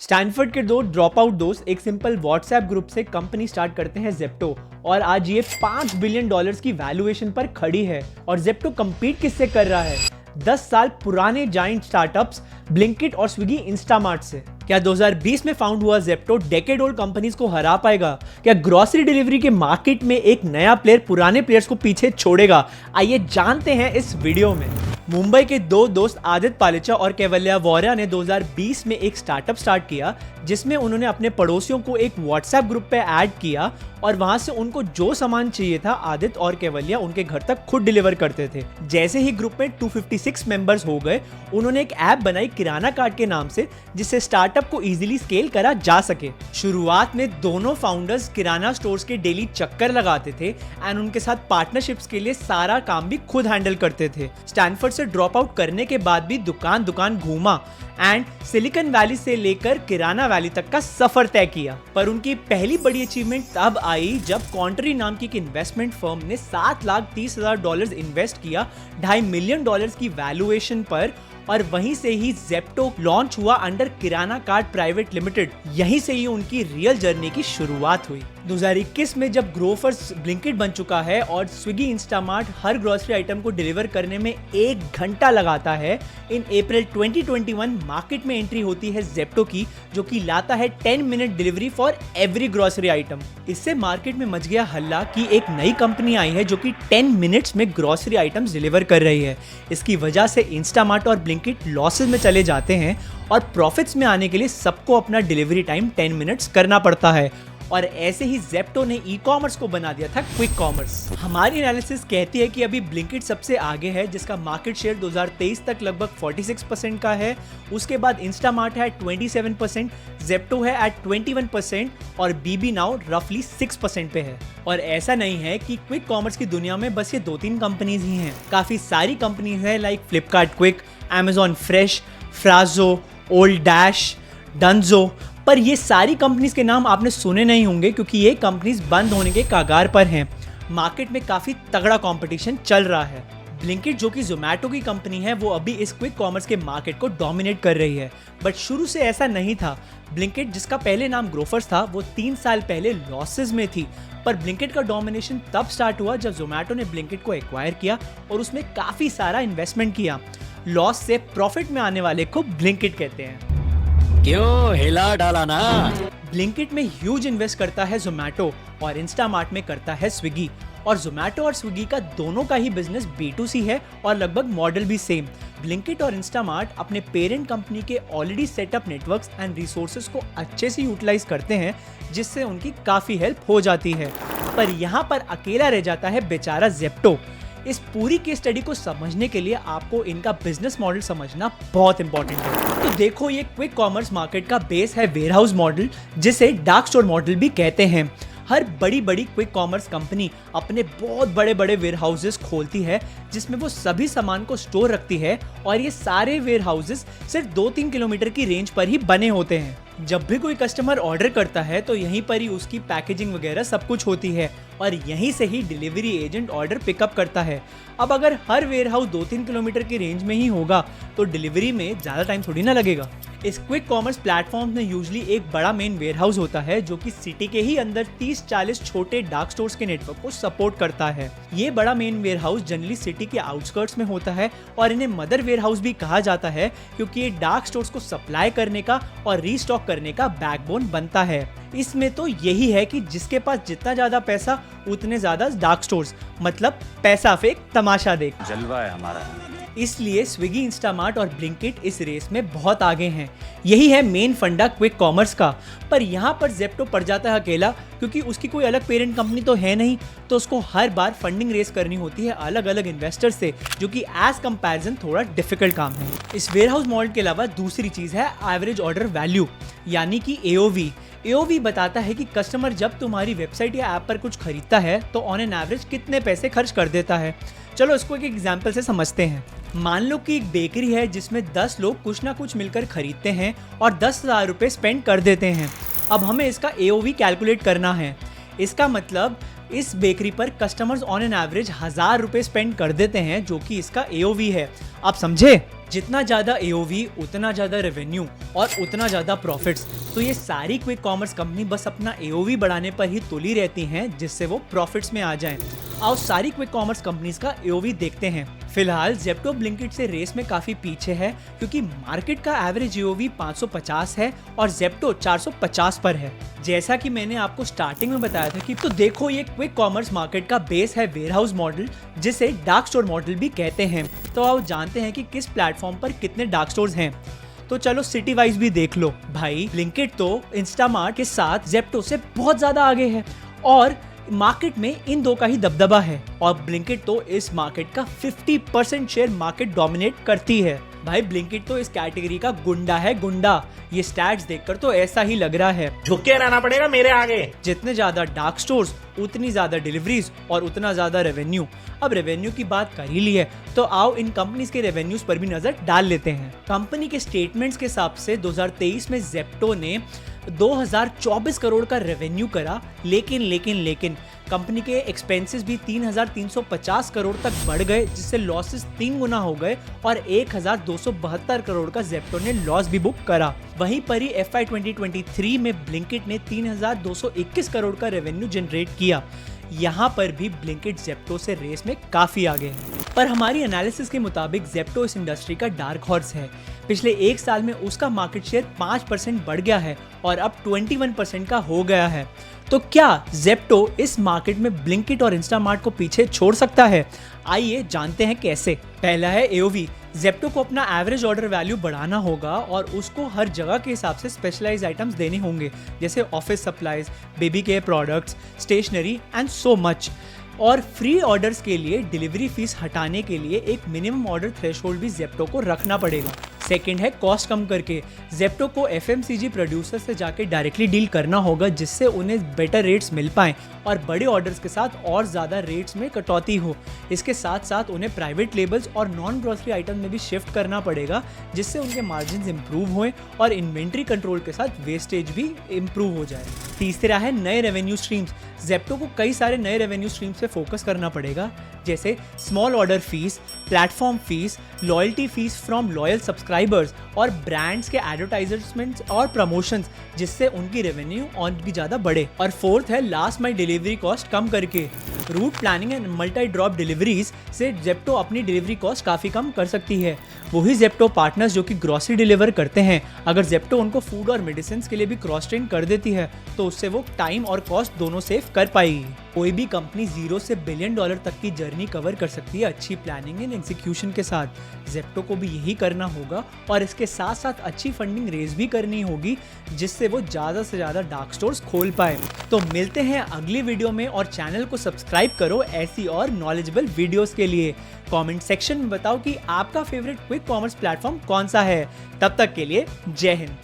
Stanford के दो drop out दोस्त एक सिंपल व्हाट्सएप ग्रुप से कंपनी स्टार्ट करते हैं जेप्टो और आज ये $5 बिलियन की वैल्यूएशन पर खड़ी है। और जेप्टो कंपीट किससे कर रहा है? 10 साल पुराने जाइंट स्टार्टअप्स ब्लिंकिट और स्विगी इंस्टामार्ट से। क्या 2020 में फाउंड हुआ जेप्टो डेकेड ओल्ड कंपनीज को हरा पाएगा? क्या ग्रोसरी डिलीवरी के मार्केट में एक नया प्लेयर पुराने प्लेयर्स को पीछे छोड़ेगा? आइए जानते हैं इस वीडियो में। मुंबई के दो दोस्त आदित्य पालेचा और कैवल्या वोरा ने 2020 में एक स्टार्टअप स्टार्ट किया जिसमें उन्होंने अपने पड़ोसियों को एक व्हाट्सएप ग्रुप पे ऐड किया और वहां से उनको जो सामान चाहिए था आदित्य और कैवल्या उनके घर तक खुद डिलीवर करते थे। जैसे ही ग्रुप में 256 मेंबर्स हो गए, उन्होंने एक ऐप बनाई किराना कार्ट के नाम से जिससे स्टार्टअप को इजीली स्केल करा जा सके। शुरुआत में दोनों फाउंडर्स किराना स्टोर्स के डेली चक्कर लगाते थे एंड उनके साथ पार्टनरशिप्स के लिए सारा काम भी खुद हैंडल करते थे। स्टैनफोर्ड से ड्रॉप आउट करने के बाद भी दुकान दुकान घूमा एंड सिलिकॉन वैली से लेकर किराना वैली तक का सफर तय किया। पर उनकी पहली बड़ी अचीवमेंट तब आई जब कॉन्ट्री नाम की एक इन्वेस्टमेंट फर्म ने $7,30,000 इन्वेस्ट किया $2.5 मिलियन की वैल्यूएशन पर, और वहीं से ही जेप्टो लॉन्च हुआ अंडर किराना कार्ट प्राइवेट लिमिटेड। यहीं से ही उनकी रियल जर्नी की शुरुआत हुई। 2021 में जब ग्रोफर्स ब्लिंकिट बन चुका है और स्विगी इंस्टामार्ट हर ग्रोसरी आइटम को डिलीवर करने में 1 घंटा लगाता है, इन अप्रैल 2021 मार्केट में एंट्री होती है जेप्टो की, जो कि लाता है 10 minute delivery for every grocery item. इससे मार्केट में मच गया हल्ला कि एक नई कंपनी आई है जो कि 10 मिनट्स में ग्रोसरी आइटम्स डिलीवर कर रही है। इसकी वजह से इंस्टामार्ट और ब्लिंकिट लॉसेस में चले जाते हैं और प्रॉफिट्स में आने के लिए सबको अपना डिलीवरी टाइम 10 मिनट्स करना पड़ता है। और ऐसे ही जेप्टो ने ई कॉमर्स को बना दिया था क्विक कॉमर्स। हमारी एनालिसिस कहती है कि अभी ब्लिंकिट सबसे आगे है जिसका मार्केट शेयर 2023 तक लगभग 46% का है। उसके बाद इंस्टामार्ट है 27%, जेप्टो है एट 21% और बीबी नाउ रफली 6% पे है। और ऐसा नहीं है कि क्विक कॉमर्स की दुनिया में बस ये 2-3 कंपनीज ही हैं। काफी सारी कंपनीज हैं like Flipkart quick, Amazon fresh, फ्राजो, ओल्ड डैश, डंजो। पर ये सारी कंपनीज के नाम आपने सुने नहीं होंगे क्योंकि ये कंपनीज बंद होने के कगार पर हैं। मार्केट में काफी तगड़ा कंपटीशन चल रहा है। ब्लिंकिट जो कि जोमैटो की कंपनी है, वो अभी इस क्विक कॉमर्स के मार्केट को डोमिनेट कर रही है। बट शुरू से ऐसा नहीं था। ब्लिंकिट जिसका पहले नाम ग्रोफर्स था, वो 3 साल पहले लॉसेस में थी। पर ब्लिंकिट का डोमिनेशन तब स्टार्ट हुआ जब जोमैटो ने ब्लिंकिट को एक्वायर किया और उसमें काफी सारा इन्वेस्टमेंट किया। लॉस से प्रॉफिट में आने वाले को ब्लिंकिट कहते हैं। क्यों हिला डाला ना? ब्लिंकिट में ह्यूज इन्वेस्ट करता है जोमैटो और इंस्टामार्ट में करता है स्विगी। और जोमैटो और स्विगी का दोनों का ही बिजनेस B2C है और लगभग मॉडल भी सेम। ब्लिंकिट और इंस्टामार्ट अपने पेरेंट कंपनी के already setup networks and resources को अच्छे से यूटिलाइज करते हैं जिससे उनकी काफी हेल्प हो जाती है। पर यहाँ पर अकेला रह जाता है बेचारा जेप्टो। इस पूरी केस स्टडी को समझने के लिए आपको इनका बिजनेस मॉडल समझना बहुत इंपॉर्टेंट है। तो देखो, ये क्विक कॉमर्स मार्केट का बेस है वेयरहाउस मॉडल, जिसे डार्क स्टोर मॉडल भी कहते हैं। हर बड़ी बड़ी क्विक कॉमर्स कंपनी अपने बहुत बड़े बड़े वेयर हाउसेस खोलती है जिसमें वो सभी सामान को स्टोर रखती है और ये सारे वेयर हाउसेस सिर्फ 2-3 किलोमीटर की रेंज पर ही बने होते हैं। जब भी कोई कस्टमर ऑर्डर करता है तो यहीं पर ही उसकी पैकेजिंग वगैरह सब कुछ होती है और यहीं से ही डिलीवरी एजेंट ऑर्डर पिकअप करता है। अब अगर हर वेयर हाउस 2-3 किलोमीटर की रेंज में ही होगा तो डिलीवरी में ज़्यादा टाइम थोड़ी ना लगेगा। इस क्विक कॉमर्स प्लेटफॉर्म में यूजुअली एक बड़ा मेन वेयरहाउस होता है जो कि सिटी के ही अंदर 30-40 छोटे डार्क स्टोर्स के नेटवर्क को सपोर्ट करता है। ये बड़ा मेन वेयरहाउस जनरली सिटी के आउटस्कर्ट्स में होता है और इन्हें मदर वेयरहाउस भी कहा जाता है क्योंकि ये डार्क स्टोर्स को सप्लाई करने का और रीस्टॉक करने का बैकबोन बनता है। इसमें तो यही है कि जिसके पास जितना ज्यादा पैसा उतने ज्यादा डार्क स्टोर्स, मतलब पैसा फेंक तमाशा देख। जलवा है हमारा। इसलिए स्विगी, इंस्टामार्ट और ब्लिंकिट इस रेस में बहुत आगे हैं। यही है मेन फंडा क्विक कॉमर्स का। पर यहाँ पर जेप्टो पड़ जाता है अकेला क्योंकि उसकी कोई अलग पेरेंट कंपनी तो है नहीं, तो उसको हर बार फंडिंग रेस करनी होती है अलग अलग इन्वेस्टर से, जो कि एज कंपैरिजन थोड़ा डिफिकल्ट काम है। इस वेयरहाउस मॉडल के अलावा दूसरी चीज है एवरेज ऑर्डर वैल्यू, यानी कि AOV। AOV बताता है कि कस्टमर जब तुम्हारी वेबसाइट या ऐप पर कुछ खरीदता है तो ऑन एन एवरेज कितने पैसे खर्च कर देता है। चलो इसको एक एग्जाम्पल से समझते हैं। मान लो कि एक बेकरी है जिसमें 10 लोग कुछ ना कुछ मिलकर खरीदते हैं और 10,000 रुपये स्पेंड कर देते हैं। अब हमें इसका AOV कैलकुलेट करना है। इसका मतलब इस बेकरी पर कस्टमर्स ऑन एन एवरेज 1000 रुपए स्पेंड कर देते हैं, जो कि इसका AOV है। आप समझे? जितना ज्यादा AOV उतना ज्यादा रेवेन्यू और उतना ज्यादा प्रॉफिट्स। तो ये सारी क्विक कॉमर्स कंपनी बस अपना AOV बढ़ाने पर ही तुली रहती हैं, जिससे वो प्रॉफिट्स में आ जाएं। आओ सारी क्विक कॉमर्स कंपनीज का AOV देखते हैं। फिलहाल जेप्टो ब्लिंकिट से रेस में काफी पीछे है, क्योंकि मार्केट का एवरेज AOV 550 है और जेप्टो 450 पर है। जैसा कि मैंने आपको स्टार्टिंग में बताया था कि तो देखो, ये क्विक कॉमर्स मार्केट का बेस है वेयरहाउस मॉडल, जिसे डार्क स्टोर मॉडल भी कहते हैं। तो आओ जानते हैं कि किस प्लेटफॉर्म पर कितने डार्क स्टोर्स हैं। तो चलो सिटी वाइज भी देख लो। भाई ब्लिंकिट तो इंस्टामार्ट के साथ जेप्टो से बहुत ज्यादा आगे है और मार्केट में इन दो का ही दबदबा है, और ब्लिंकिट तो इस मार्केट का 50% शेयर मार्केट डोमिनेट करती है। भाई ब्लिंकिट तो इस कैटेगरी का गुंडा है, गुंडा। ये स्टैट्स देखकर तो ऐसा ही लग रहा है। झुक के रहना पड़ेगा मेरे आगे। जितने ज्यादा डार्क स्टोर्स उतनी ज्यादा डिलीवरीज और उतना ज्यादा रेवेन्यू। अब रेवेन्यू की बात कर ही ली है, तो आओ इन कंपनीज के रेवेन्यूज पर भी नजर डाल लेते हैं। कंपनी के स्टेटमेंट्स के हिसाब से 2023 में जेप्टो ने 2024 करोड़ का रेवेन्यू करा, लेकिन कंपनी के एक्सपेंसेस भी 3350 करोड़ तक बढ़ गए, जिससे लॉसेस 3 गुना हो गए और 1272 करोड़ का जेप्टो ने लॉस भी बुक करा। वहीं पर ही FY 2023 में ब्लिंकिट ने 3221 करोड़ का रेवेन्यू जनरेट किया। यहाँ पर भी ब्लिंकिट जेप्टो से रेस में काफी आगे है। पर हमारी एनालिसिस के मुताबिक जेप्टो इस इंडस्ट्री का डार्क हॉर्स है। पिछले 1 साल में उसका मार्केट शेयर 5% बढ़ गया है और अब 21% का हो गया है। तो क्या जेप्टो इस मार्केट में ब्लिंकिट और इंस्टामार्ट को पीछे छोड़ सकता है? आइए जानते हैं कैसे। पहला है AOV। जेप्टो को अपना एवरेज ऑर्डर वैल्यू बढ़ाना होगा और उसको हर जगह के हिसाब से स्पेशलाइज आइटम्स देने होंगे, जैसे office supplies, baby care products, stationery and so much. और फ्री ऑर्डर्स के लिए डिलीवरी फीस हटाने के लिए एक मिनिमम ऑर्डर थ्रेशोल्ड भी जेप्टो को रखना पड़ेगा। सेकंड है कॉस्ट कम करके। जेप्टो को FMCG प्रोड्यूसर से जाके डायरेक्टली डील करना होगा, जिससे उन्हें बेटर रेट्स मिल पाएं और बड़े ऑर्डर्स के साथ और ज़्यादा रेट्स में कटौती हो। इसके साथ साथ उन्हें प्राइवेट लेबल्स और नॉन ग्रोसरी आइटम में भी शिफ्ट करना पड़ेगा, जिससे उनके मार्जिन इंप्रूव हों और इन्वेंट्री कंट्रोल के साथ वेस्टेज भी इम्प्रूव हो जाए। तीसरा है नए रेवेन्यू स्ट्रीम्स। जेप्टो को कई सारे नए रेवेन्यू स्ट्रीम्स पे फोकस करना पड़ेगा, जैसे small order fees, platform fees, loyalty fees from loyal subscribers और ब्रांड्स के एडवर्टाइजमेंट्स और प्रमोशंस, जिससे उनकी रेवेन्यू और भी ज़्यादा बढ़े। और फोर्थ है लास्ट माइल डिलीवरी कॉस्ट कम करके। Route planning and multi drop deliveries से जेप्टो अपनी डिलीवरी कॉस्ट काफ़ी कम कर सकती है। वही जेप्टो पार्टनर्स जो कि ग्रॉसरी डिलीवर करते हैं, अगर जेप्टो उनको फूड और मेडिसिन के लिए भी क्रॉस ट्रेन कर देती है, तो उससे वो टाइम और कॉस्ट दोनों सेव कर पाएगी। कोई भी कंपनी $0 से $1 बिलियन तक की जर्नी कवर कर सकती है अच्छी प्लानिंग एंड एग्जीक्यूशन के साथ। जेप्टो को भी यही करना होगा और इसके साथ साथ अच्छी फंडिंग रेज भी करनी होगी, जिससे वो ज़्यादा से ज़्यादा डार्क स्टोर्स खोल पाए। तो मिलते हैं अगली वीडियो में और चैनल को सब्सक्राइब करो ऐसी और नॉलेजेबल वीडियोस के लिए। कमेंट सेक्शन में बताओ कि आपका फेवरेट क्विक कॉमर्स प्लेटफॉर्म कौन सा है। तब तक के लिए जय हिंद।